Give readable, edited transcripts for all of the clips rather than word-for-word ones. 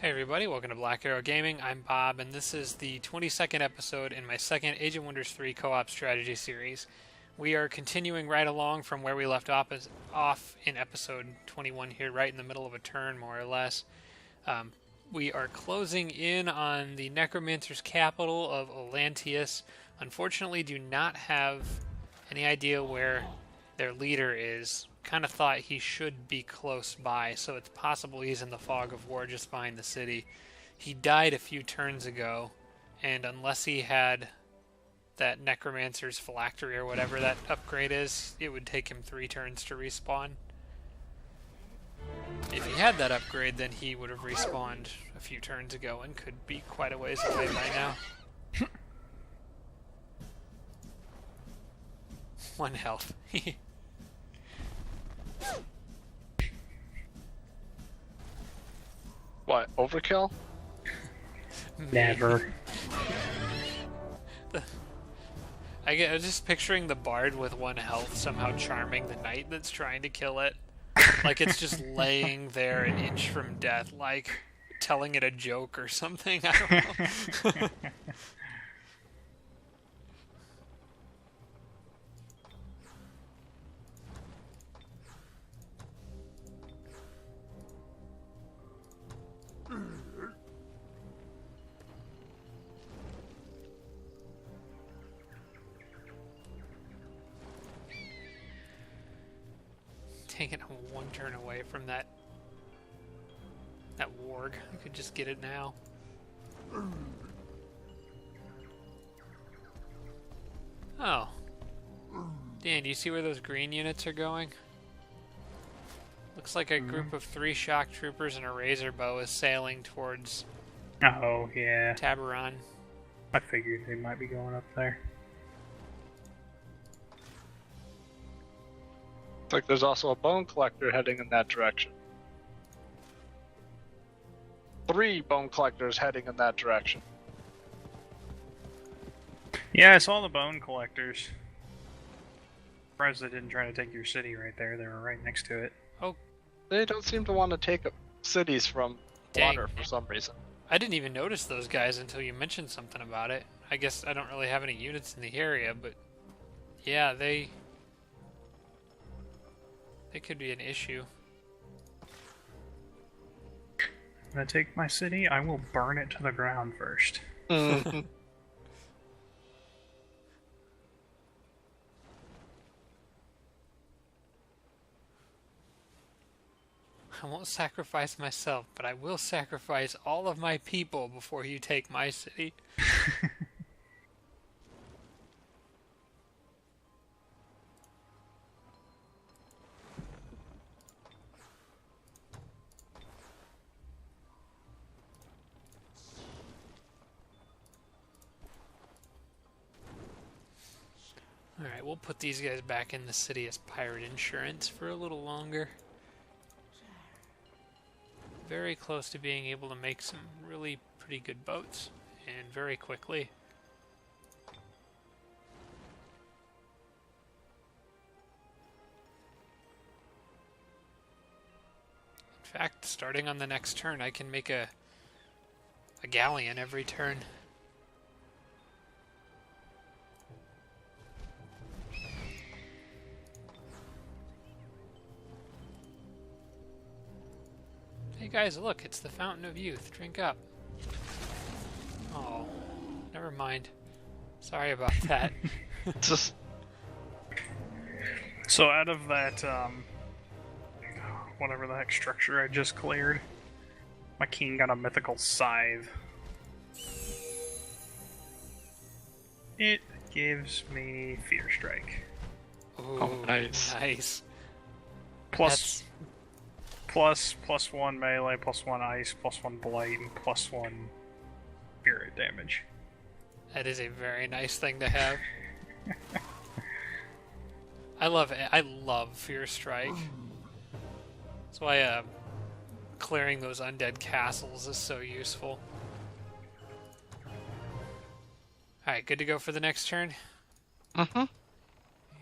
Hey everybody, welcome to Black Arrow Gaming. I'm Bob, and this is the 22nd episode in my second Age of Wonders 3 co-op strategy series. We are continuing right along from where we left off in episode 21 here, right in the middle of a turn, more or less. We are closing in on the Necromancer's capital of Olantius. Unfortunately, do not have any idea where their leader is. Kind of thought he should be close by, so it's possible he's in the fog of war just behind the city. He died a few turns ago, and unless he had that Necromancer's phylactery or whatever that upgrade is, it would take him 3 turns to respawn. If he had that upgrade, then he would have respawned a few turns ago and could be quite a ways away by now. 1 health. What, overkill? Never. I was just picturing the bard with 1 health somehow charming the knight that's trying to kill it. Like it's just laying there an inch from death, like telling it a joke or something. I don't know. Taking 1 turn away from that warg. I could just get it now. Oh. Dan, do you see where those green units are going? Looks like a group of 3 shock troopers and a razor bow is sailing towards Oh, yeah. Tabaran. I figured they might be going up there. It's like there's also a bone collector heading in that direction. 3 bone collectors heading in that direction. Yeah, I saw the bone collectors. Surprised they didn't try to take your city right there. They were right next to it. Oh, They don't seem to want to take cities from Dang. water for some reason. I didn't even notice those guys until you mentioned something about it. I guess I don't really have any units in the area, but yeah, they could be an issue. When I take my city, I will burn it to the ground first. Mhm. I won't sacrifice myself, but I will sacrifice all of my people before you take my city. Alright, we'll put these guys back in the city as pirate insurance for a little longer. Very close to being able to make some really pretty good boats, and very quickly. In fact, starting on the next turn, I can make a galleon every turn. Hey guys, look, it's the Fountain of Youth. Drink up. Oh, never mind. Sorry about that. Just So out of that, whatever the heck structure I just cleared, my king got a mythical scythe. It gives me Fear Strike. Ooh, Oh, nice. Nice. Plus 1 melee, +1 ice, +1 blight, and +1 spirit damage. That is a very nice thing to have. I love Fear Strike. That's why clearing those undead castles is so useful. Alright, good to go for the next turn? Mhm.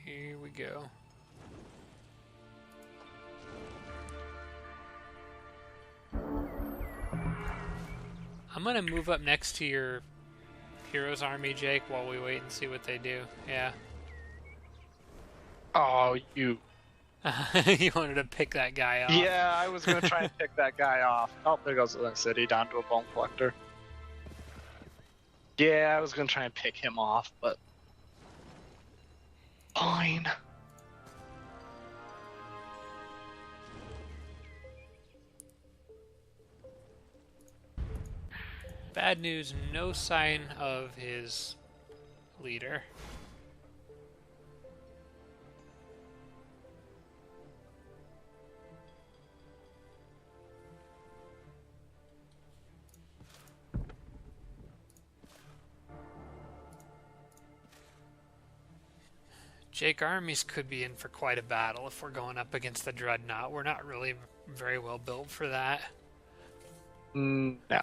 Here we go. I'm gonna move up next to your hero's army, Jake, while we wait and see what they do. Yeah. Oh, you. You wanted to pick that guy off. Yeah, I was gonna try and pick that guy off. Oh, there goes the city down to a bone collector. Yeah, I was gonna try and pick him off, but fine. Bad news, no sign of his leader. Jake, our armies could be in for quite a battle if we're going up against the Dreadnought. We're not really very well built for that. No.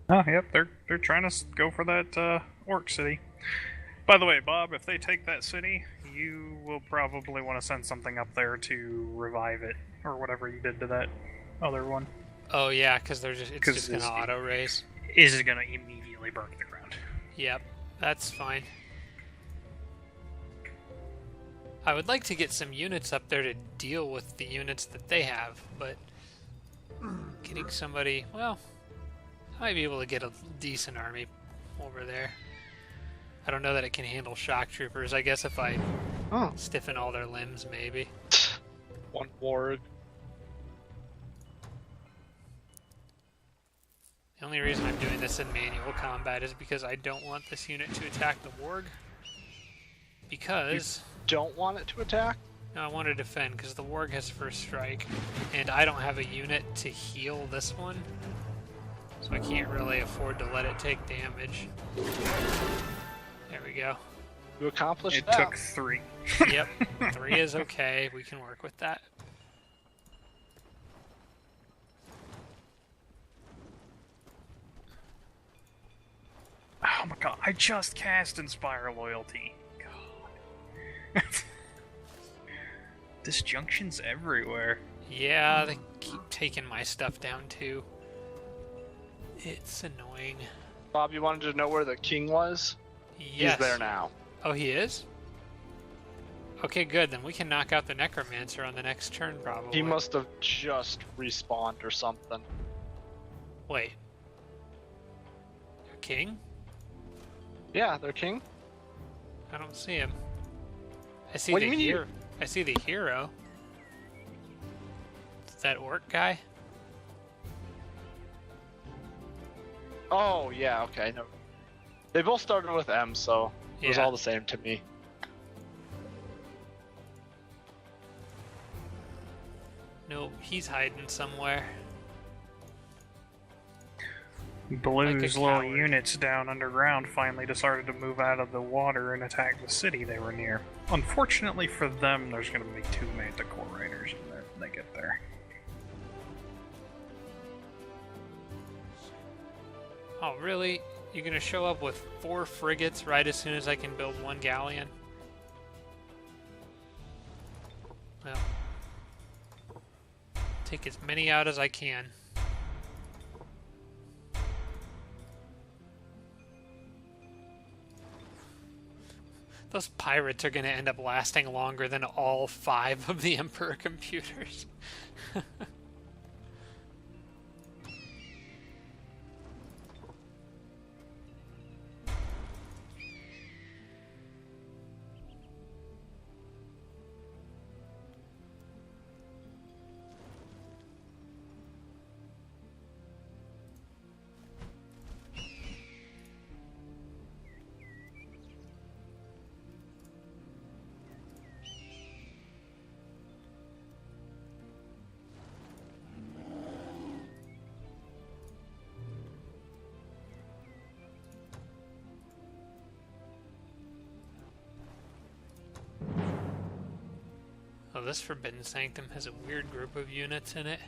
Oh, yep, they're trying to go for that orc city. By the way, Bob, if they take that city, you will probably want to send something up there to revive it, or whatever you did to that other one. Oh yeah, because it's just gonna auto race. Is it gonna immediately burn to the ground? Yep, that's fine. I would like to get some units up there to deal with the units that they have, but getting somebody, well, I might be able to get a decent army over there. I don't know that it can handle shock troopers. I guess if I stiffen all their limbs, maybe. One warg. The only reason I'm doing this in manual combat is because I don't want this unit to attack the warg. Because... Don't want it to attack? No, I want to defend because the warg has first strike, and I don't have a unit to heal this one, so I can't really afford to let it take damage. There we go. You accomplished It that. took 3. Yep, 3 is okay. We can work with that. Oh my god, I just cast Inspire Loyalty. God. Disjunctions everywhere. Yeah, they keep taking my stuff down too. It's annoying. Bob, you wanted to know where the king was? Yes. He's there now. Oh, he is? Okay, good. Then we can knock out the Necromancer on the next turn, probably. He must have just respawned or something. Wait. Their king? Yeah, their king. I don't see him. I see What do the you mean hero. I see the hero. Is that orc guy? Oh, yeah, okay. No. They both started with M, so it was Yeah. all the same to me. No, he's hiding somewhere. Blue's little coward. units down underground finally decided to move out of the water and attack the city they were near. Unfortunately for them, there's going to be 2 Manticore Raiders in there when they get there. Oh, really? You're gonna show up with 4 frigates right as soon as I can build 1 galleon? Well, take as many out as I can. Those pirates are going to end up lasting longer than all 5 of the Emperor computers. Oh, this Forbidden Sanctum has a weird group of units in it.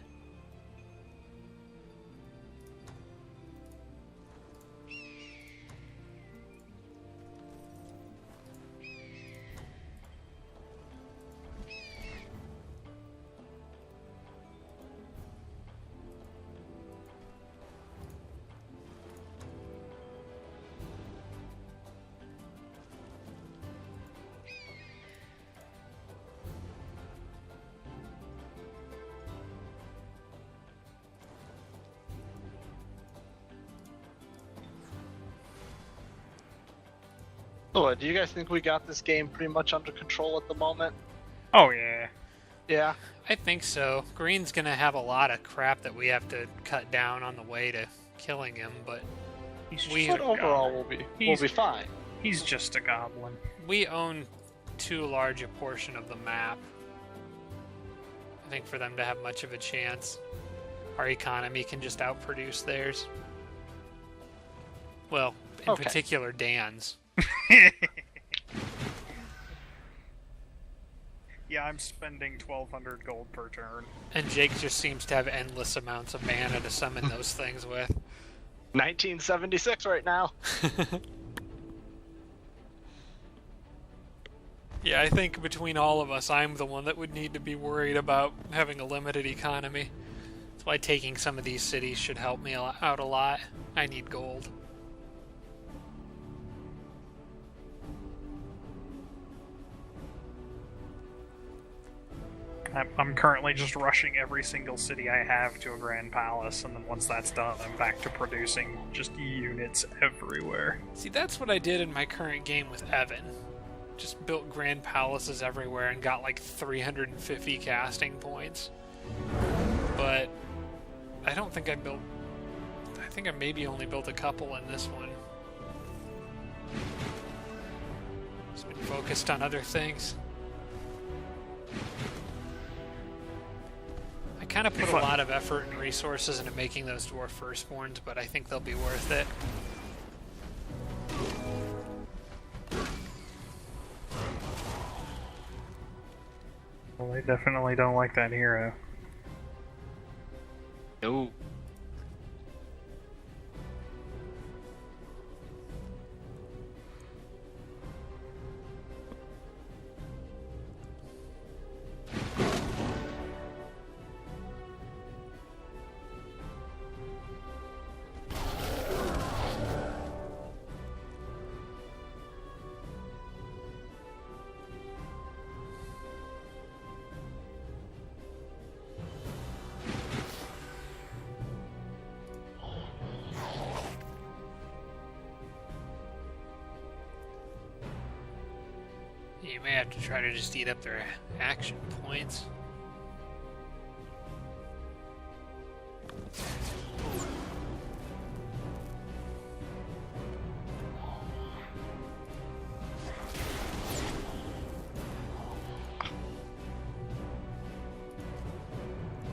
Oh, do you guys think we got this game pretty much under control at the moment? Oh yeah. Yeah. I think so. Green's gonna have a lot of crap that we have to cut down on the way to killing him, but He's We- just But a overall, goblin. we'll be fine. He's just a goblin. we own too large a portion of the map. I think for them to have much of a chance, our economy can just outproduce theirs. Well, in Okay. particular, Dan's. Yeah, I'm spending 1,200 gold per turn. And Jake just seems to have endless amounts of mana to summon those things with. 1976 right now. Yeah, I think between all of us, I'm the one that would need to be worried about having a limited economy. That's why taking some of these cities should help me out a lot. I need gold. I'm currently just rushing every single city I have to a grand palace, and then once that's done, I'm back to producing just units everywhere. See, that's what I did in my current game with Evan. Just built grand palaces everywhere and got like 350 casting points. But I don't think I built... I think I maybe only built a couple in this one. Just been focused on other things. I kind of put a lot of effort and resources into making those dwarf firstborns, but I think they'll be worth it. Well, they definitely don't like that hero. No. You may have to try to just eat up their action points.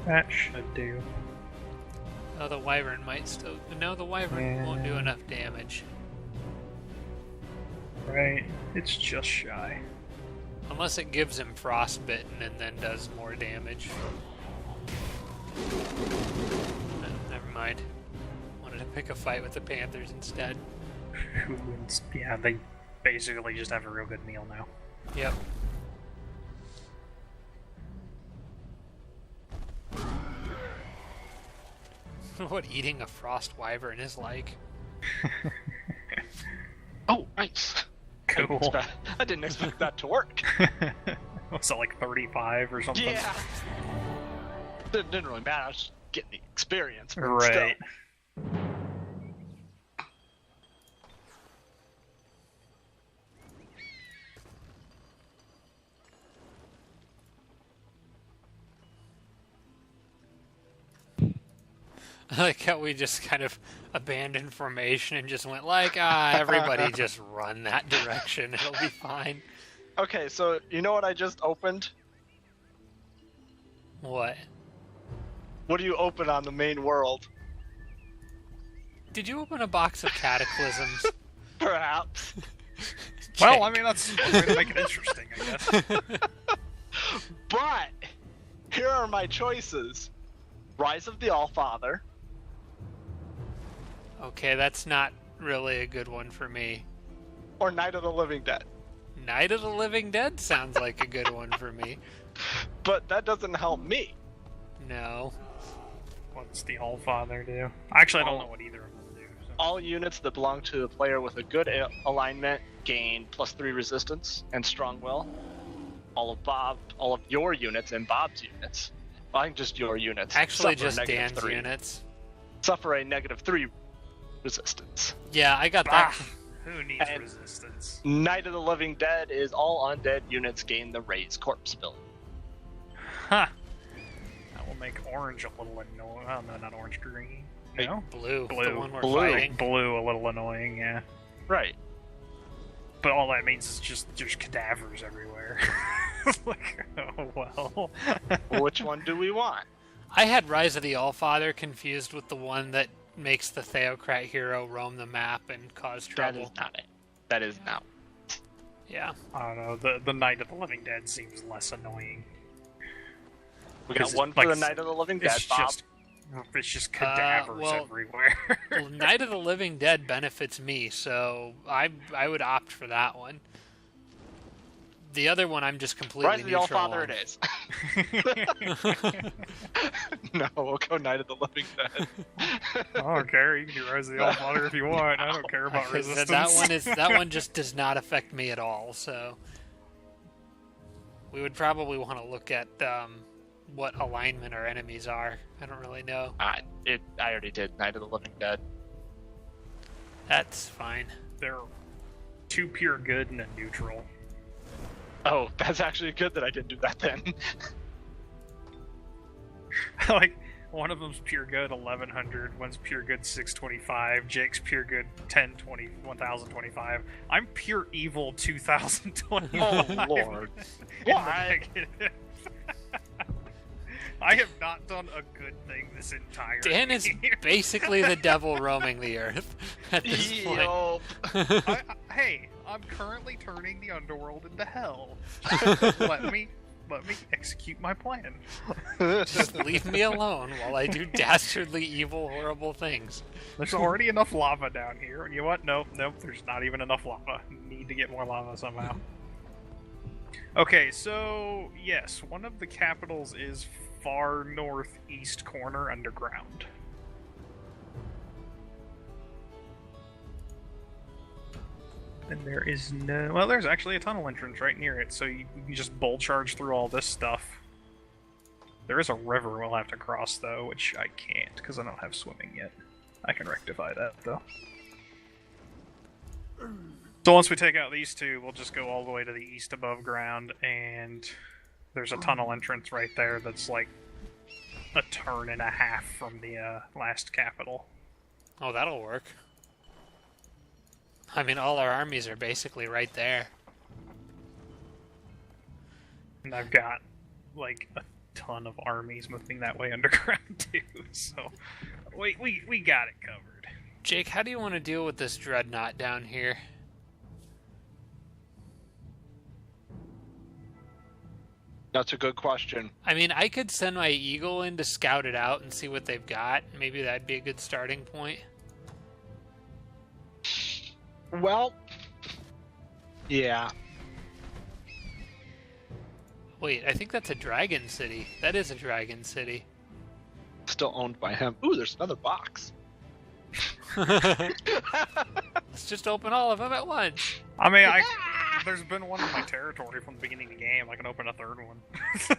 That should do. Oh, the wyvern might still... No, the wyvern won't do Yeah. enough damage. Right, it's just shy. Unless it gives him frostbitten and then does more damage. Never mind. Wanted to pick a fight with the Panthers instead. Yeah, they basically just have a real good meal now. Yep. What eating a frost wyvern is like. Oh, nice. Cool. I didn't expect that to work. What's it, like 35 or something? Yeah. Didn't really matter. I was just getting the experience. but Right. I like how we just kind of abandoned formation and just went like, everybody just run that direction. It'll be fine. Okay, so you know what I just opened? What? What do you open on the main world? Did you open a box of cataclysms? Perhaps. Well, I mean, that's one way to make it interesting, I guess. But here are my choices: Rise of the Allfather. Okay, that's not really a good one for me. Or Night of the Living Dead. Night of the Living Dead sounds like a good one for me. But that doesn't help me. No. What's the Allfather do? Actually, I don't know what either of them do. So. All units that belong to a player with a good alignment gain +3 resistance and strong will. All of your units and Bob's units. Well, I think just your units. Actually, suffer a just -3 Dan's units. Suffer a -3 resistance. Yeah, I got that. Who needs And resistance? Night of the Living Dead is all undead units gain the Raise Corpse ability. Huh. That will make orange a little annoying. Oh, no, not orange, green. No? Blue. Blue. The one we're Blue. fighting. Blue, a little annoying, yeah. Right. But all that means is just there's cadavers everywhere. Like, oh well. Which one do we want? I had Rise of the Allfather confused with the one that makes the Theocrat hero roam the map and cause That trouble. is not it. That is not. Yeah. I don't know. The Night of the Living Dead seems less annoying. We got 'Cause one it's for like- the Night of the Living Dead, Bob. It's just cadavers well- everywhere. Well, Night of the Living Dead benefits me, so I would opt for that one. The other one I'm just completely Rise of the neutral Allfather on. it is. No, we'll go Night of the Living Dead. I don't care. You can do Rise of the Allfather if you want. I don't care about Because resistance. that one just does not affect me at all. So we would probably want to look at what alignment our enemies are. I don't really know. I already did Night of the Living Dead. That's fine. They're two pure good and a neutral. Oh, that's actually good that I didn't do that then. Like, one of them's pure good 1100, one's pure good 625, Jake's pure good 1025. I'm pure evil 2025. Oh, Lord. Why? I have not done a good thing this entire Dan is game. basically the devil roaming the earth at this point. Yup. Hey, I'm currently turning the underworld into hell. let me execute my plan. Just leave me alone while I do dastardly, evil, horrible things. There's already enough lava down here. You know what? Nope, there's not even enough lava. Need to get more lava somehow. Okay, so yes, one of the capitals is far northeast corner underground. And there is no... Well, there's actually a tunnel entrance right near it, so you can just bull charge through all this stuff. There is a river we'll have to cross, though, which I can't, because I don't have swimming yet. I can rectify that, though. So once we take out these two, we'll just go all the way to the east above ground, and there's a tunnel entrance right there that's like a turn and a half from the last capital. Oh, that'll work. I mean, all our armies are basically right there. And I've got like a ton of armies moving that way underground too, so we got it covered. Jake, how do you want to deal with this dreadnought down here? That's a good question. I mean, I could send my eagle in to scout it out and see what they've got. Maybe that'd be a good starting point. Well, yeah. Wait, I think that's a dragon city. That is a dragon city. Still owned by him. Ooh, there's another box. Let's just open all of them at once. I mean, there's been one in my territory from the beginning of the game. I can open a third one.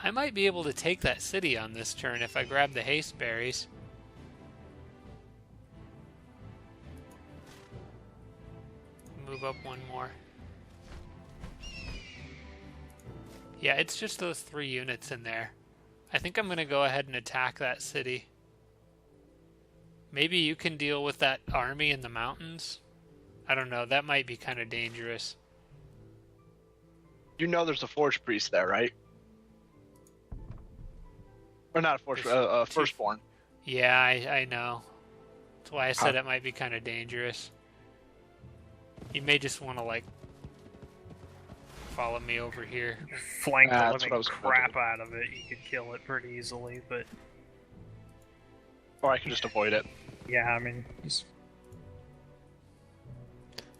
I might be able to take that city on this turn if I grab the haste berries. Move up one more. Yeah, it's just those 3 units in there. I think I'm going to go ahead and attack that city. Maybe you can deal with that army in the mountains? I don't know, that might be kind of dangerous. You know there's a Forge Priest there, right? Or not a Forge Priest, Firstborn. Yeah, I know. That's why I said it might be kind of dangerous. You may just want to, like, follow me over here. Flank the That's living what I was crap out of it. You could kill it pretty easily, but Or I can just avoid it. yeah, I mean, just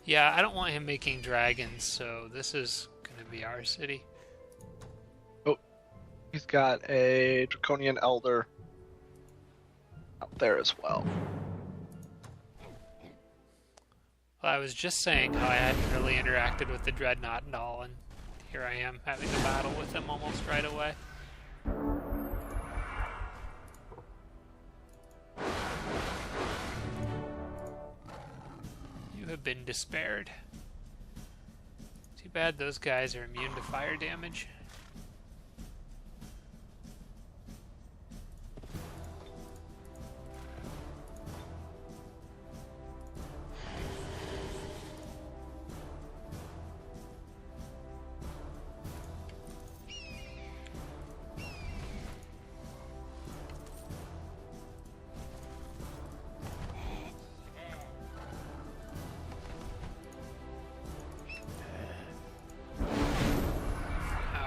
Yeah, I don't want him making dragons, so this is going to be our city. He's got a Draconian Elder out there as well. Well, I was just saying how I hadn't really interacted with the Dreadnought at all, and here I am having a battle with him almost right away. been despaired. Too bad those guys are immune to fire damage.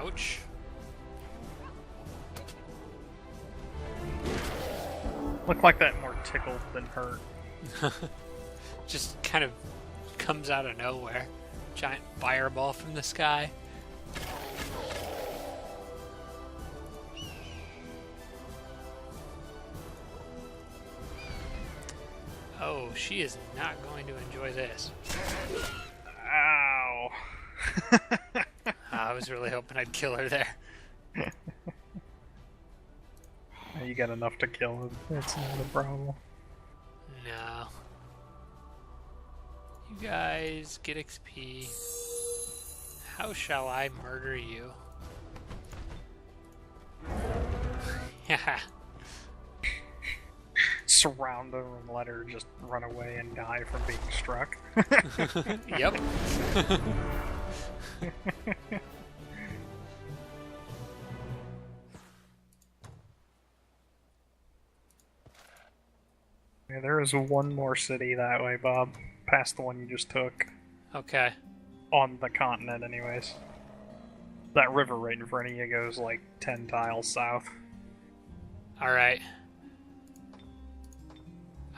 Ouch. Looked like that more tickled than hurt. Just kind of comes out of nowhere. Giant fireball from the sky. Oh, she is not going to enjoy this. Ow. I was really hoping I'd kill her there. You got enough to kill him. That's not a problem. No. You guys get XP. How shall I murder you? Yeah. Surround her and let her just run away and die from being struck. Yep. Yeah, there is one more city that way, Bob. Past the one you just took. Okay. On the continent, anyways. That river right in front of you goes like 10 tiles south. Alright.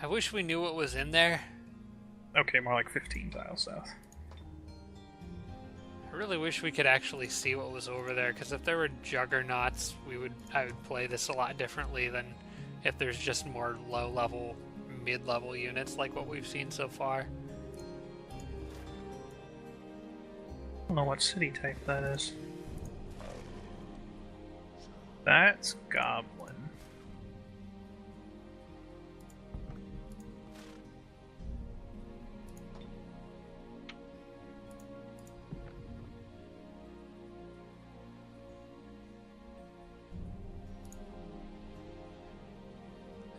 I wish we knew what was in there. Okay, more like 15 tiles south. I really wish we could actually see what was over there, because if there were juggernauts, I would play this a lot differently than if there's just more low-level, mid-level units like what we've seen so far. I don't know what city type that is. That's Goblin.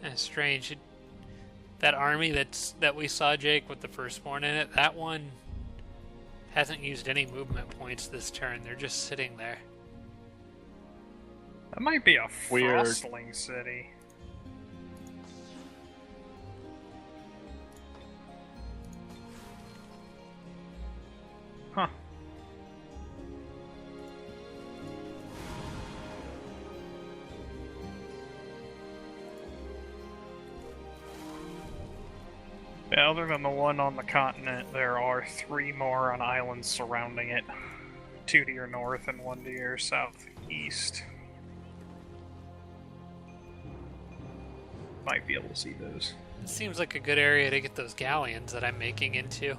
And it's strange. That army that we saw, Jake, with the firstborn in it, that one hasn't used any movement points this turn. They're just sitting there. That might be a Weird. Frostling city. Huh. Yeah, other than the one on the continent, there are 3 more on islands surrounding it. 2 to your north and 1 to your southeast. Might be able to see those. It seems like a good area to get those galleons that I'm making into.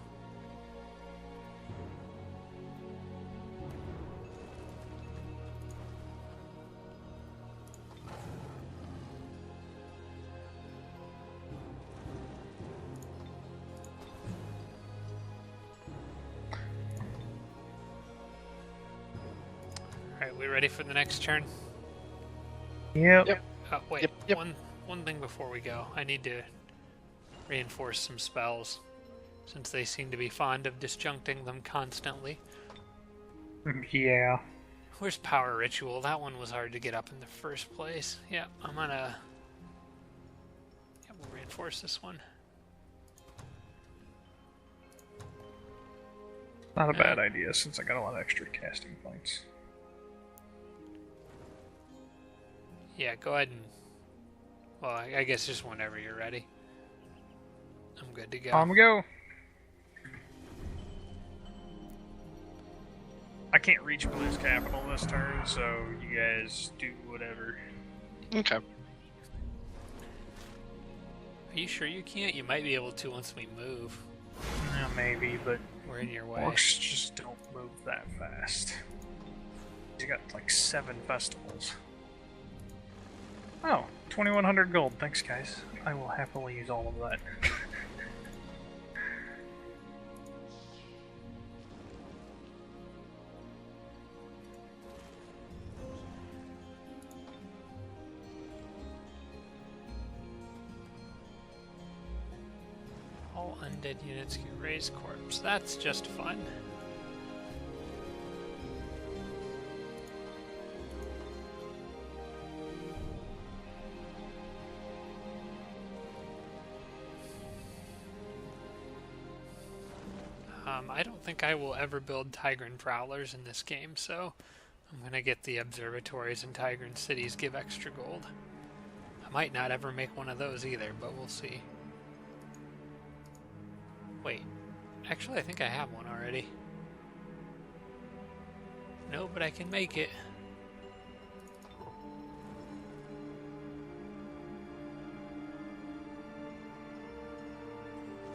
Alright, we ready for the next turn? Yep. Yep. Oh, wait, Yep. One thing before we go. I need to reinforce some spells, since they seem to be fond of disjuncting them constantly. Yeah. Where's Power Ritual? That one was hard to get up in the first place. Yeah, I'm gonna... Yeah, we'll reinforce this one. Not a bad idea since I got a lot of extra casting points. Yeah, go ahead and... Well, I guess just whenever you're ready. I'm good to go. On we go. I can't reach Blue's capital this turn, so you guys do whatever. Okay. Are you sure you can't? You might be able to once we move. Yeah, maybe, but We're in your way. orcs just don't move that fast. You got like 7 festivals. Oh, 2,100 gold. Thanks, guys. I will happily use all of that. All undead units can raise corpse. That's just fun. I don't think I will ever build Tigran Prowlers in this game, so I'm going to get the observatories and Tigran cities give extra gold. I might not ever make one of those either, but we'll see. Wait, actually I think I have one already. No, but I can make it.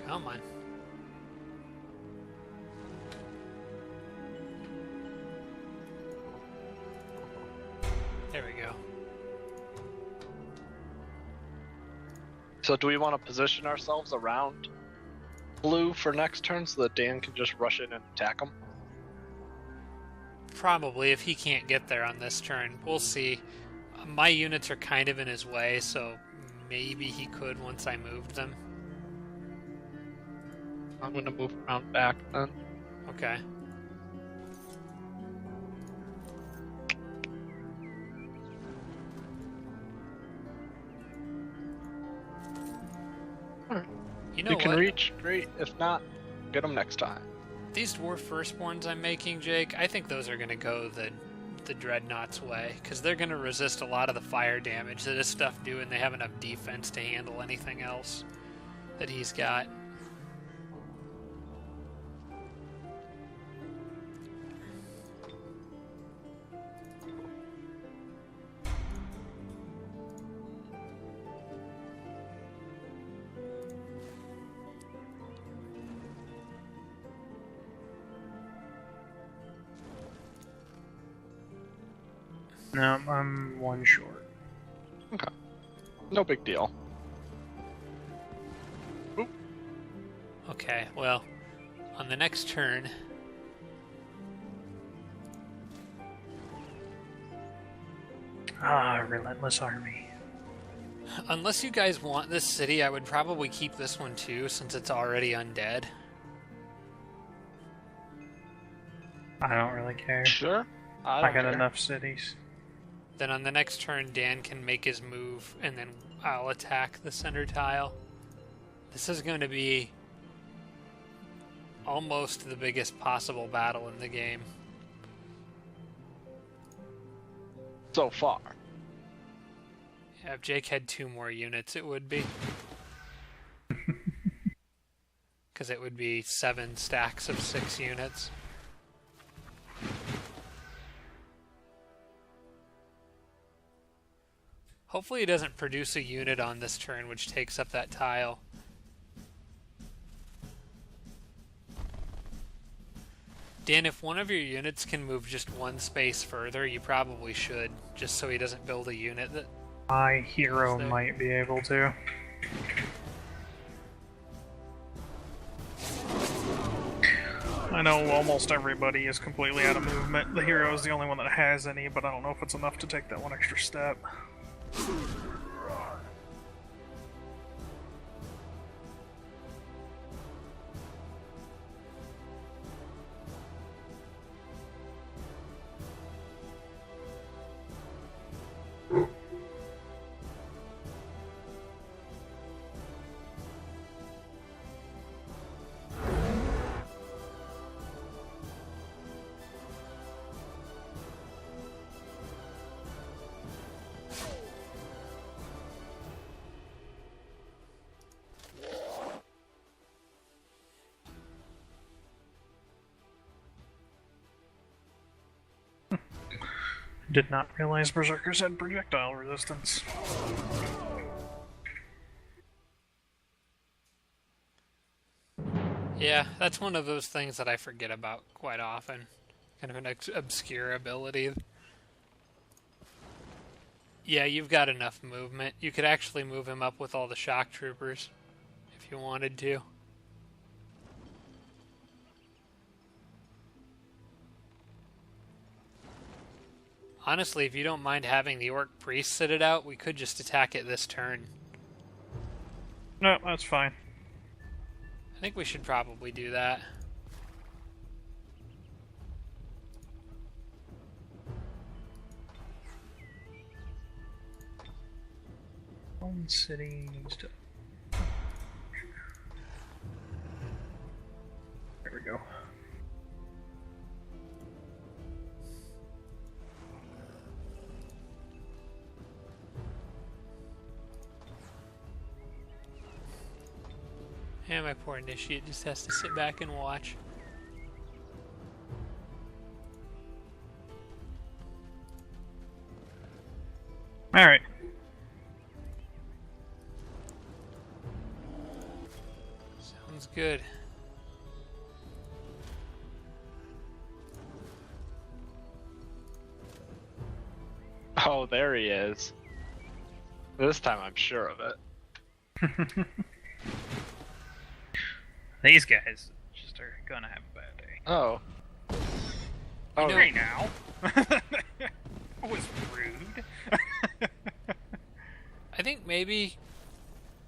Come on. There we go. So do we want to position ourselves around blue for next turn so that Dan can just rush in and attack him? Probably, if he can't get there on this turn. We'll see. My units are kind of in his way, so maybe he could once I moved them. I'm going to move around back then. Okay. You know You can what? reach, great. If not, get them next time. These dwarf firstborns I'm making, Jake, I think those are going to go the dreadnought's way, because they're going to resist a lot of the fire damage that his stuff do, and they have enough defense to handle anything else that he's got. No, I'm one short. Okay. No big deal. Okay, well, on the next turn, Relentless army. unless you guys want this city, I would probably keep this one too, since it's already undead. I don't really care. Sure. I don't got care. enough cities. Then on the next turn, Dan can make his move, and then I'll attack the center tile. This is going to be almost the biggest possible battle in the game. So far. Yeah, if Jake had 2 more units, it would be. Because it would be 7 stacks of 6 units. Hopefully he doesn't produce a unit on this turn which takes up that tile. Dan, if one of your units can move just 1 space further, you probably should, just so he doesn't build a unit that... My hero might be able to. I know almost everybody is completely out of movement. The hero is the only one that has any, but I don't know if it's enough to take that one extra step. Did not realize Berserkers had projectile resistance. Yeah, that's one of those things that I forget about quite often. Kind of an obscure ability. Yeah, you've got enough movement. You could actually move him up with all the shock troopers if you wanted to. Honestly, if you don't mind having the orc priest sit it out, we could just attack it this turn. No, that's fine. I think we should probably do that. Home city needs to. There we go. And my poor initiate just has to sit back and watch. Alright. Sounds good. Oh, there he is. This time I'm sure of it. These guys just are gonna have a bad day. Oh. Oh, Hey now. That was rude. I think maybe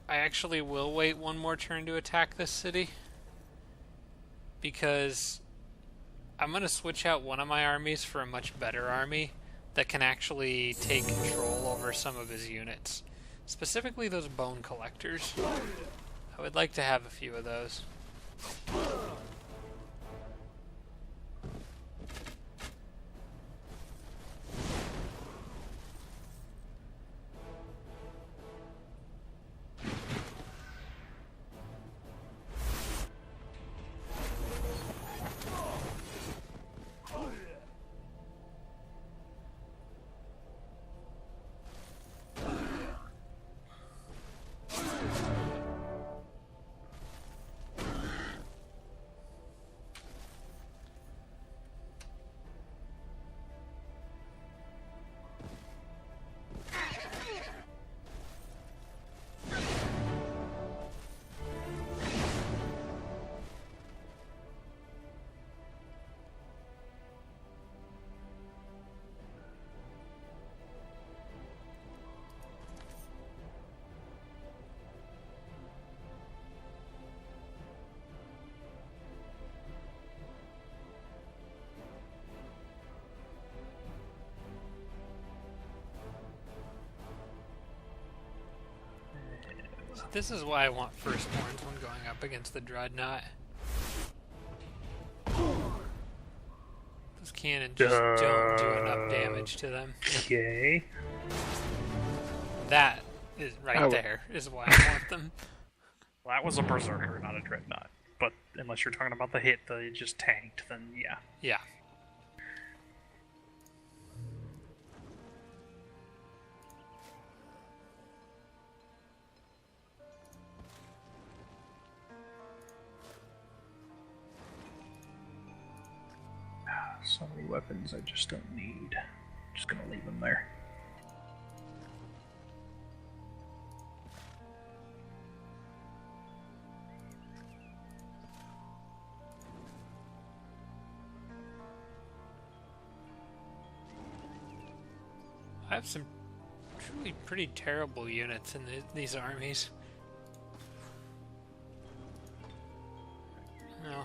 I actually will wait one more turn to attack this city. Because I'm going to switch out one of my armies for a much better army that can actually take control over some of his units. Specifically those bone collectors. I would like to have a few of those. This is why I want firstborns when going up against the dreadnought. Those cannons just don't do enough damage to them. Okay. That is right there is why I want them. Well, that was a berserker, not a dreadnought. But unless you're talking about the hit that it just tanked, then yeah. Yeah. So many weapons I just don't need. Just gonna leave them there. I have some truly pretty terrible units in these armies. No.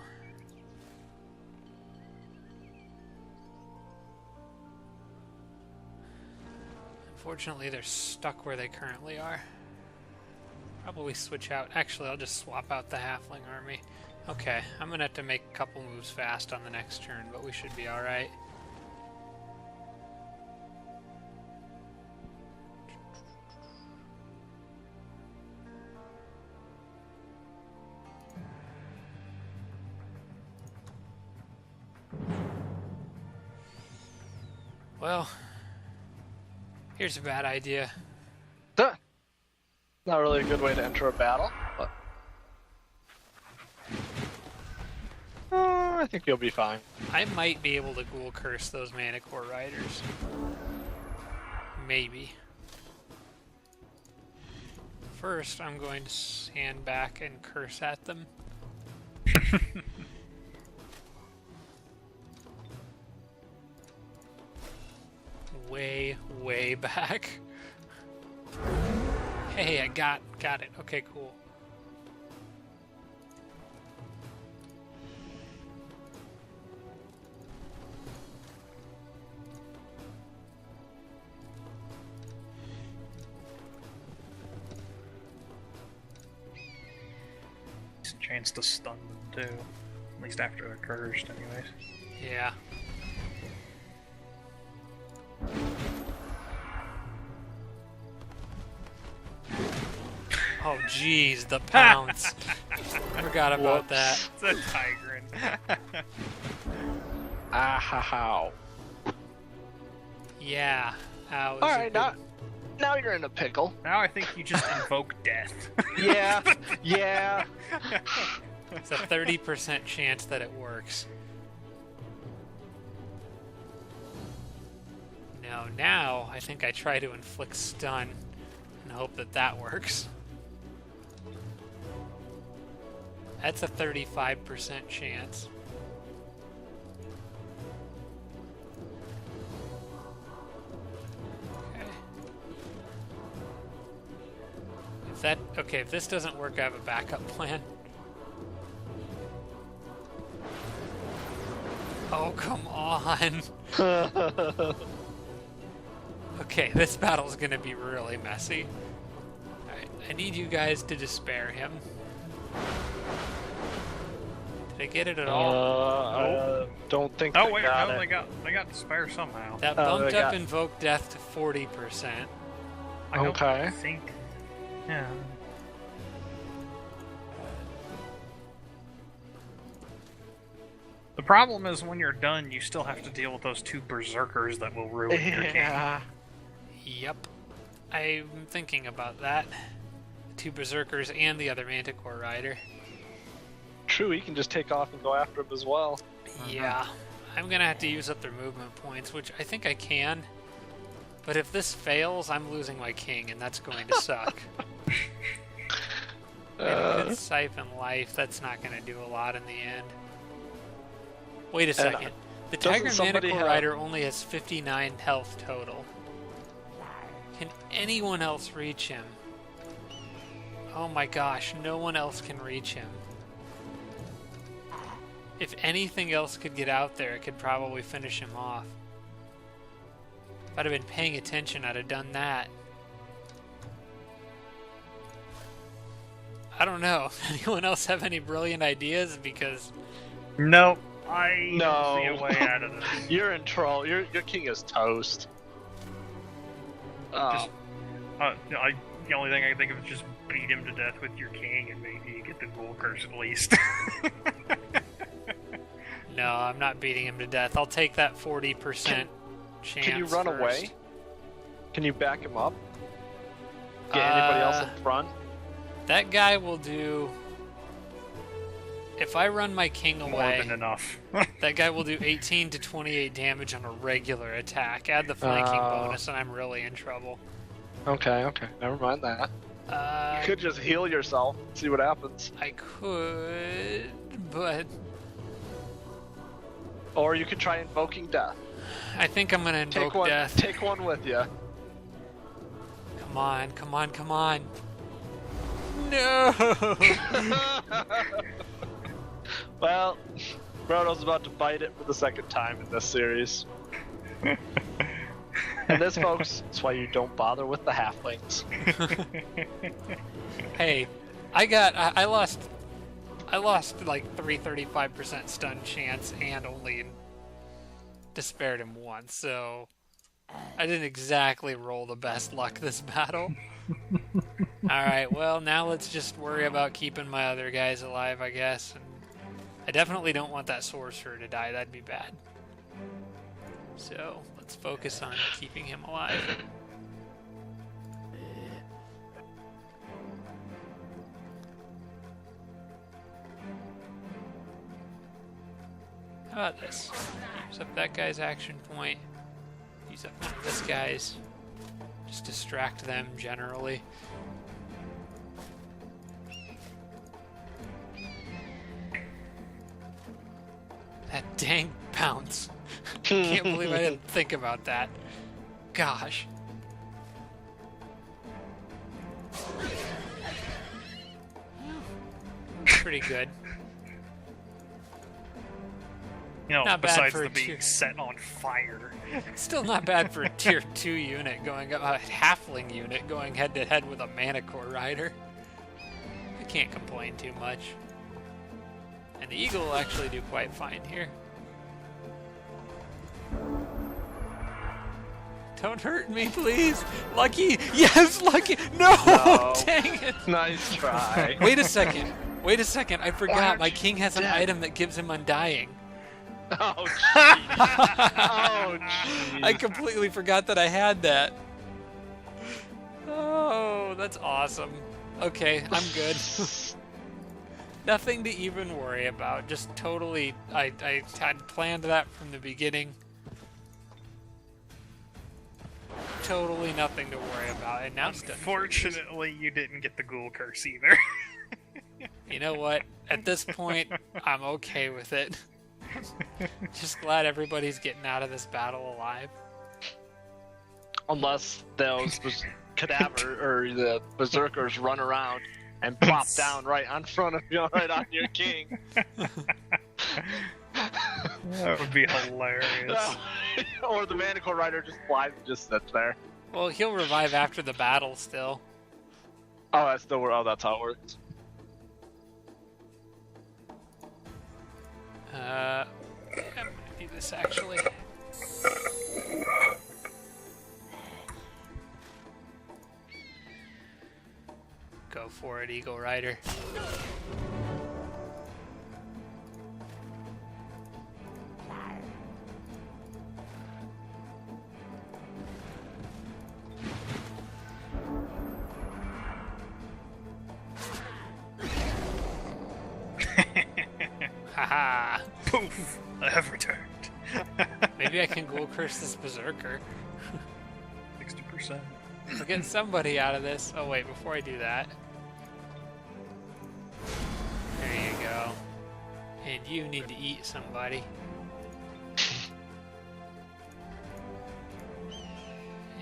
Unfortunately, they're stuck where they currently are. Probably switch out. Actually, I'll just swap out the halfling army. Okay, I'm gonna have to make a couple moves fast on the next turn, but we should be alright. Well, here's a bad idea. Duh. Not really a good way to enter a battle, but I think you'll be fine. I might be able to ghoul curse those Manticore Riders. Maybe. First, I'm going to stand back and curse at them. Way back. Hey, I got it. Okay, cool. chance to stun them too. At least after they're cursed, anyways. Yeah. Oh, jeez, the pounce. Forgot about that. It's a Tigrin. Ah, ha, how. Yeah. All Alright, now you're in a pickle. Now I think you just invoke death. Yeah, yeah. It's a 30% chance that it works. No, now I think I try to inflict stun and hope that that works. That's a 35% chance. Okay. If this doesn't work, I have a backup plan. Oh, come on. Okay, this battle's gonna be really messy. Alright, I need you guys to despair him. Did I get it at all? I don't think Oh they wait, got no, it. they got despair somehow. That Oh, bumped they up got- Invoke Death to 40%. I don't Okay. think. Yeah. The problem is when you're done, you still have to deal with those two berserkers that will ruin your game. Yeah. Yep. I'm thinking about that. The two Berserkers and the other Manticore Rider. True, he can just take off and go after him as well. Yeah. I'm gonna have to use up their movement points, which I think I can. But if this fails, I'm losing my king, and that's going to suck. Maybe I could siphon life. That's not going to do a lot in the end. Wait a second. The doesn't Tiger somebody Manticore have- Rider only has 59 health total. Can anyone else reach him? Oh my gosh, no one else can reach him. If anything else could get out there, it could probably finish him off. If I'd have been paying attention, I'd have done that. I don't know. Anyone else have any brilliant ideas? Because Nope. I No. see a way out of this. You're in trouble. Your king is toast. Just, the only thing I can think of is just beat him to death with your king and maybe you get the ghoul curse at least. no, I'm not beating him to death. I'll take that 40% chance. Can you run first. away? Can you back him up? Get anybody else in front? That guy will do... If I run my king More away, than enough. that guy will do 18 to 28 damage on a regular attack. Add the flanking Oh. bonus and I'm really in trouble. Okay. Never mind that. You could just heal yourself, see what happens. I could, but Or you could try invoking death. I think I'm gonna invoke death. Take one with you. Come on, come on, come on. No! Well, Brodo's about to bite it for the second time in this series. And this, folks, is why you don't bother with the halflings. Hey, I lost like 35% stun chance and only despaired him once, so I didn't exactly roll the best luck this battle. Alright, well, now let's just worry about keeping my other guys alive, I guess. And I definitely don't want that sorcerer to die, that'd be bad. So, let's focus on keeping him alive. How about this? Use up that guy's action point. Use up one of this guy's. Just distract them generally. That dang bounce. Can't believe I didn't think about that. Gosh. Pretty good. You know, Not bad besides for the a being tier. set on fire. Still not bad for a tier 2 unit going up, a halfling unit going head to head with a Manticore Rider. I can't complain too much. And the eagle will actually do quite fine here. Don't hurt me, please. Lucky. Yes, Lucky. No, No. dang it. Nice try. Wait a second. Wait a second. I forgot. aren't My you king has an dead? item that gives him Undying. Oh, jeez. Oh, jeez. I completely forgot that I had that. Oh, that's awesome. Okay, I'm good. Nothing to even worry about. Just totally, I had planned that from the beginning. Totally nothing to worry about, and now it's done. Unfortunately, you didn't get the ghoul curse either. You know what? At this point, I'm okay with it. Just glad everybody's getting out of this battle alive. Unless those cadaver or the berserkers run around and plop down right in front of you, right on your king. That would be hilarious. Or the Manicle Rider just flies and just sits there. Well, he'll revive after the battle still. Oh, that's still oh, that's how it works. I'm gonna do this actually. Go for it, Eagle Rider. Haha. Poof! I have returned. Maybe I can ghoul curse this berserker. 60%. We'll get somebody out of this. Oh wait, before I do that. There you go. And you need to eat somebody.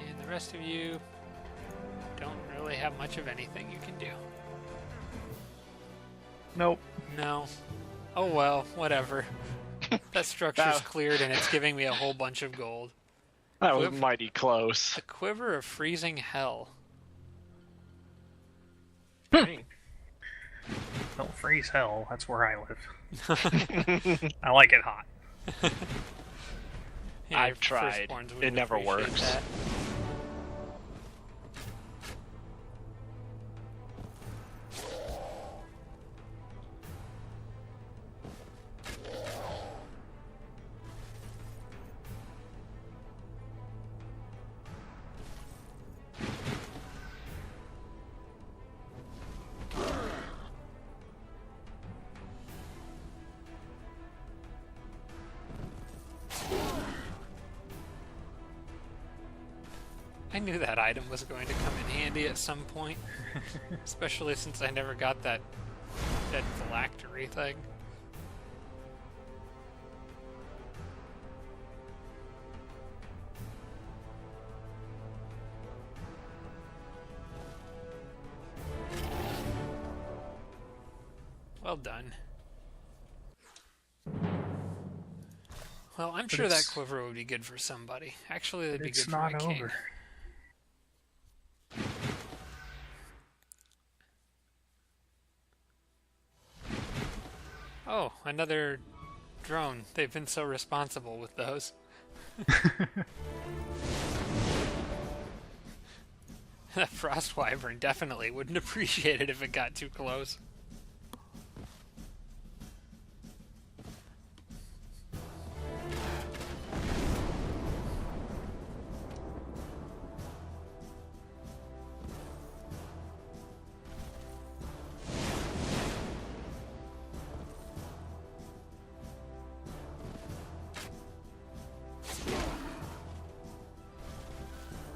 And the rest of you don't really have much of anything you can do. Nope. No. Oh well, whatever. That structure's That- cleared and it's giving me a whole bunch of gold. That was Quiver- mighty close. The Quiver of Freezing Hell. Don't freeze hell. That's where I live. I like it hot. Yeah, I've tried. firstborns It wouldn't never appreciate works. that. I knew that item was going to come in handy at some point, especially since I never got that phylactery thing. Well done. Well, I'm sure that it's- quiver would be good for somebody. Actually, that'd be It's good for not my king. over. Oh, another drone. They've been so responsible with those. That frost wyvern definitely wouldn't appreciate it if it got too close.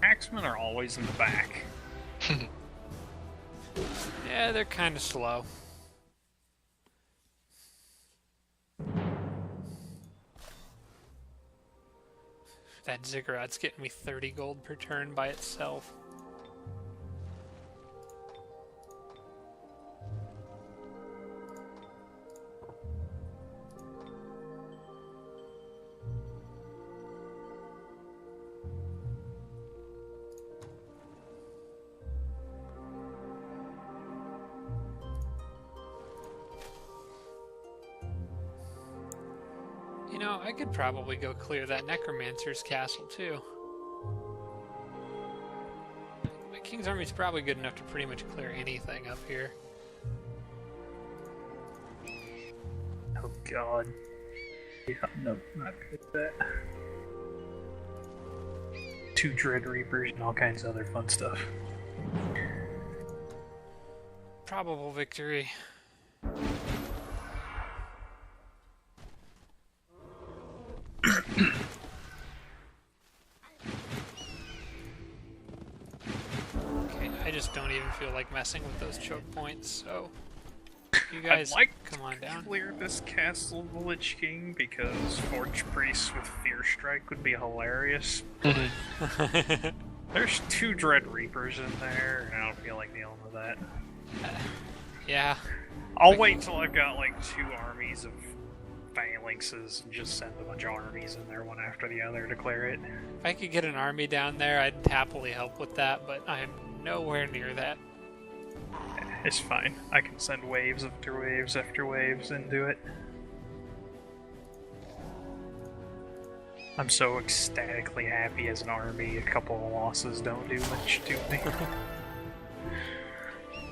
Axemen are always in the back. Yeah, they're kind of slow. That ziggurat's getting me 30 gold per turn by itself. You know, I could probably go clear that necromancer's castle too. My king's army's probably good enough to pretty much clear anything up here. Oh god. Yeah, no, not good at that. 2 Dread Reapers and all kinds of other fun stuff. Probable victory. Okay, I just don't even feel like messing with those choke points, so you guys I'd like come on down. to clear this castle, the Lich King, because Forge Priest with Fear Strike would be hilarious. There's 2 Dread Reapers in there, and I don't feel like dealing with that. Yeah. I'll wait till I've got like 2 armies of phalanxes and just send a bunch of armies in there one after the other to clear it. If I could get an army down there, I'd happily help with that, but I am nowhere near that. It's fine. I can send waves after waves after waves into it. I'm so ecstatically happy as an army, a couple of losses don't do much to me.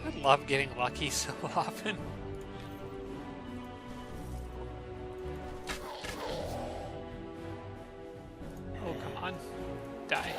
I love getting lucky so often. Oh, come on. Die.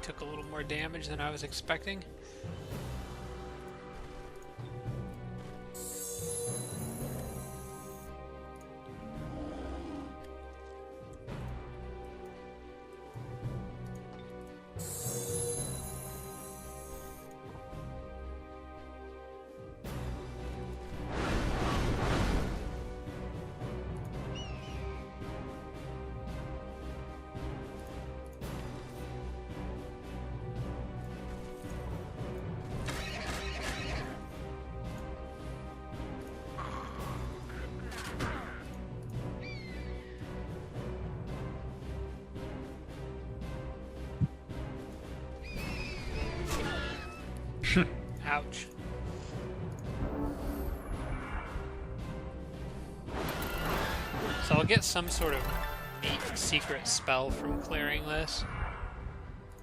Took a little more damage than I was expecting. Ouch. So I'll get some sort of neat secret spell from clearing this.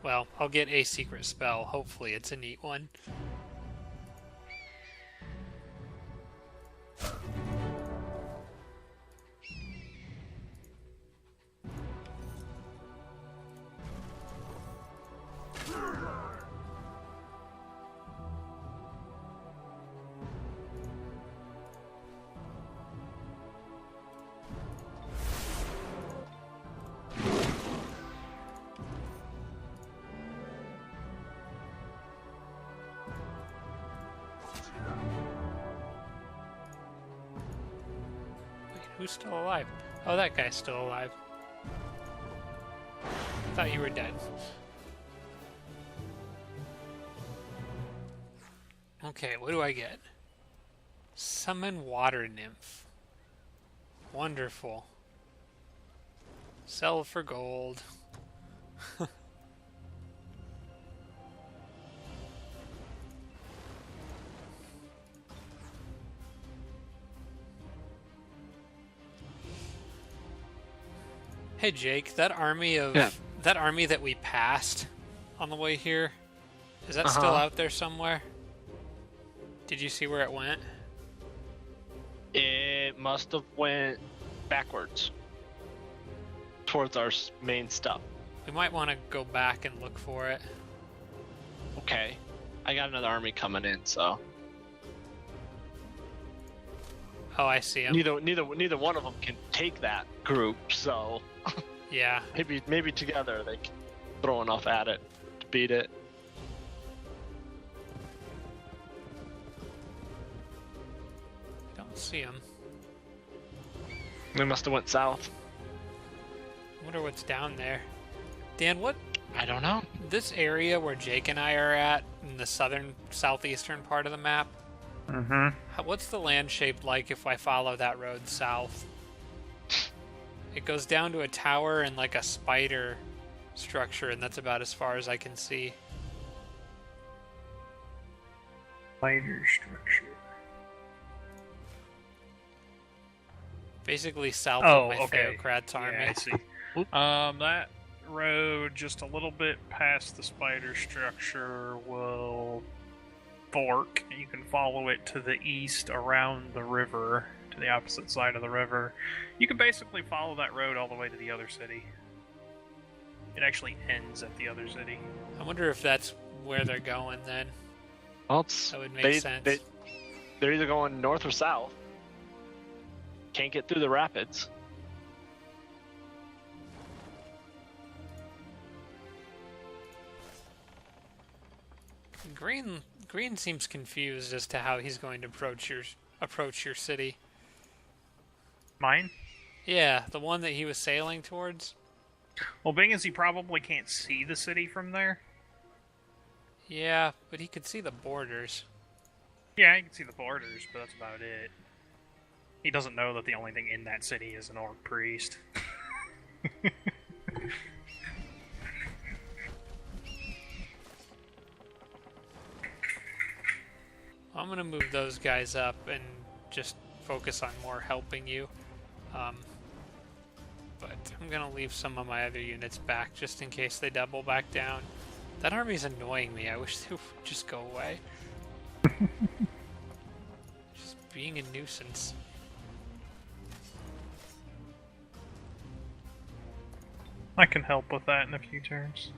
Well, I'll get a secret spell. Hopefully it's a neat one. Who's still alive? Oh, that guy's still alive. I thought you were dead. Okay, what do I get? Summon Water Nymph. Wonderful. Sell for gold. Hey Jake, that army that we passed on the way here, is that still out there somewhere? Did you see where it went? It must have went backwards towards our main stuff. We might want to go back and look for it. Okay, I got another army coming in, so Oh, I see him. neither one of them can take that group, so Yeah. maybe together they can throw enough at it to beat it. see him. We must have went south. Wonder what's down there. Dan, what? I don't know. This area where Jake and I are at, in the southeastern part of the map, what's the land shape like if I follow that road south? It goes down to a tower and like a spider structure, and that's about as far as I can see. Spider structure. Basically south of my Theocrat's army. Yeah, I see. That road just a little bit past the spider structure will fork. You can follow it to the east around the river, to the opposite side of the river. You can basically follow that road all the way to the other city. It actually ends at the other city. I wonder if that's where they're going then. Well, That would make sense. They're either going north or south. Can't get through the rapids. Green seems confused as to how he's going to approach your city. Mine? Yeah, the one that he was sailing towards. Well, being as he probably can't see the city from there. Yeah, but he could see the borders. Yeah, you can see the borders, but that's about it. He doesn't know that the only thing in that city is an orc priest. I'm gonna move those guys up and just focus on more helping you. But I'm gonna leave some of my other units back just in case they double back down. That army's annoying me. I wish they would just go away. Just being a nuisance. I can help with that in a few turns.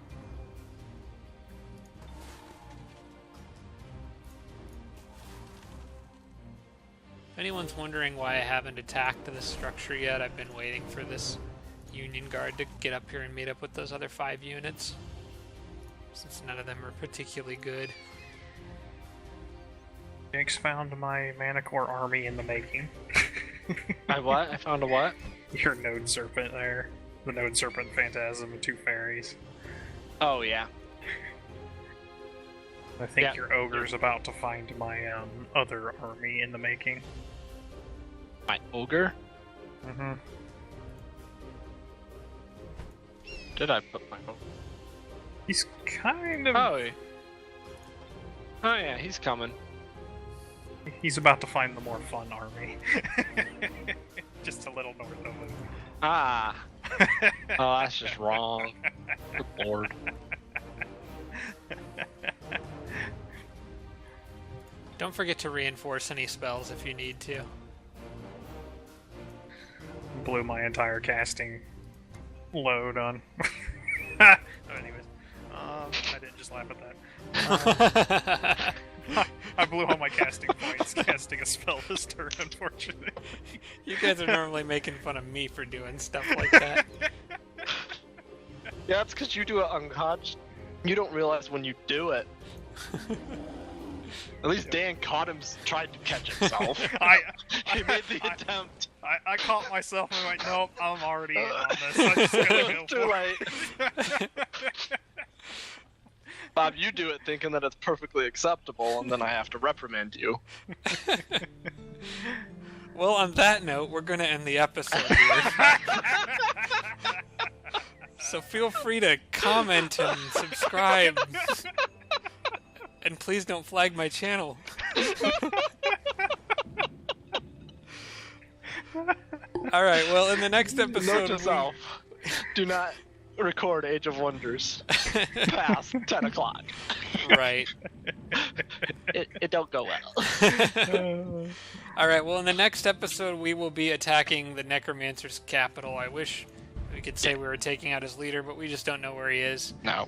If anyone's wondering why I haven't attacked this structure yet, I've been waiting for this Union Guard to get up here and meet up with those other 5 units. Since none of them are particularly good. Jake's found my Manicore army in the making. I what? I found a what? Your Node Serpent there. The Node Serpent Phantasm and 2 fairies. Oh, yeah. I think your Ogre's about to find my other army in the making. My ogre? Mm-hmm. Did I put my ogre? He's kind of... Oh, yeah, he's coming. He's about to find the more fun army. Just a little north of him. Ah. Oh, that's just wrong. Good lord. Don't forget to reinforce any spells if you need to. Blew my entire casting load on. Anyways, I didn't just laugh at that. I blew all my casting points casting a spell this turn, unfortunately. You guys are normally making fun of me for doing stuff like that. Yeah, it's because you do it unconscious. You don't realize when you do it. At least Dan tried to catch himself. He made the attempt. I caught myself and went, nope, I'm already in on this. I'm just gonna go Too late. Bob, you do it thinking that it's perfectly acceptable, and then I have to reprimand you. Well, on that note, we're going to end the episode here. So feel free to comment and subscribe. And please don't flag my channel. Alright, well, in the next episode... Note to self, do not record Age of Wonders past 10 o'clock. Right. It don't go well. Alright, well, in the next episode, we will be attacking the Necromancer's capital. I wish we could say we were taking out his leader, but we just don't know where he is. No.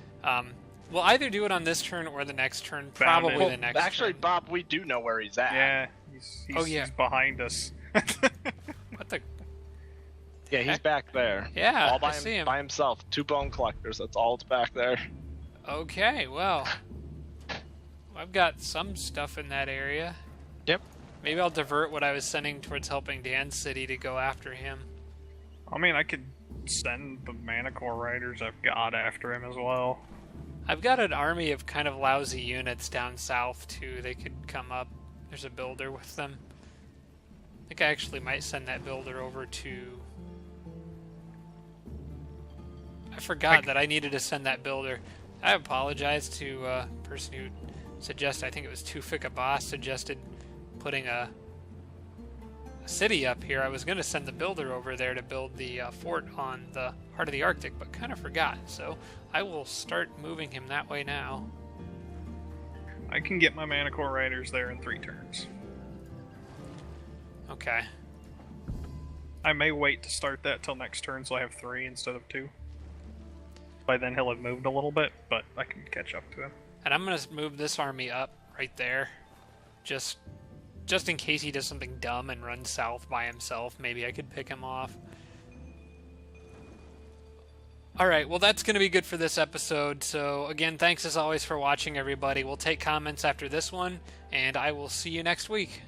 We'll either do it on this turn or the next turn. Probably the next turn. Actually, Bob, we do know where he's at. Yeah, he's behind us. What the... Yeah, he's back there. Yeah, all by I see him. By himself. 2 bone collectors. That's all that's back there. Okay, well, I've got some stuff in that area. Yep. Maybe I'll divert what I was sending towards helping Dan's city to go after him. I mean, I could send the Manicore Riders I've got after him as well. I've got an army of kind of lousy units down south, too. They could come up. There's a builder with them. I think I actually might send that builder over to... I forgot that I needed to send that builder. I apologize to a person who suggested, I think it was Tufika Boss, suggested putting a city up here. I was going to send the builder over there to build the fort on the heart of the Arctic, but kind of forgot. So I will start moving him that way now. I can get my Manicore Riders there in 3 turns. Okay. I may wait to start that till next turn so I have 3 instead of 2. By then he'll have moved a little bit, but I can catch up to him. And I'm going to move this army up right there. Just in case he does something dumb and runs south by himself. Maybe I could pick him off. Alright, well that's going to be good for this episode. So again, thanks as always for watching, everybody. We'll take comments after this one, and I will see you next week.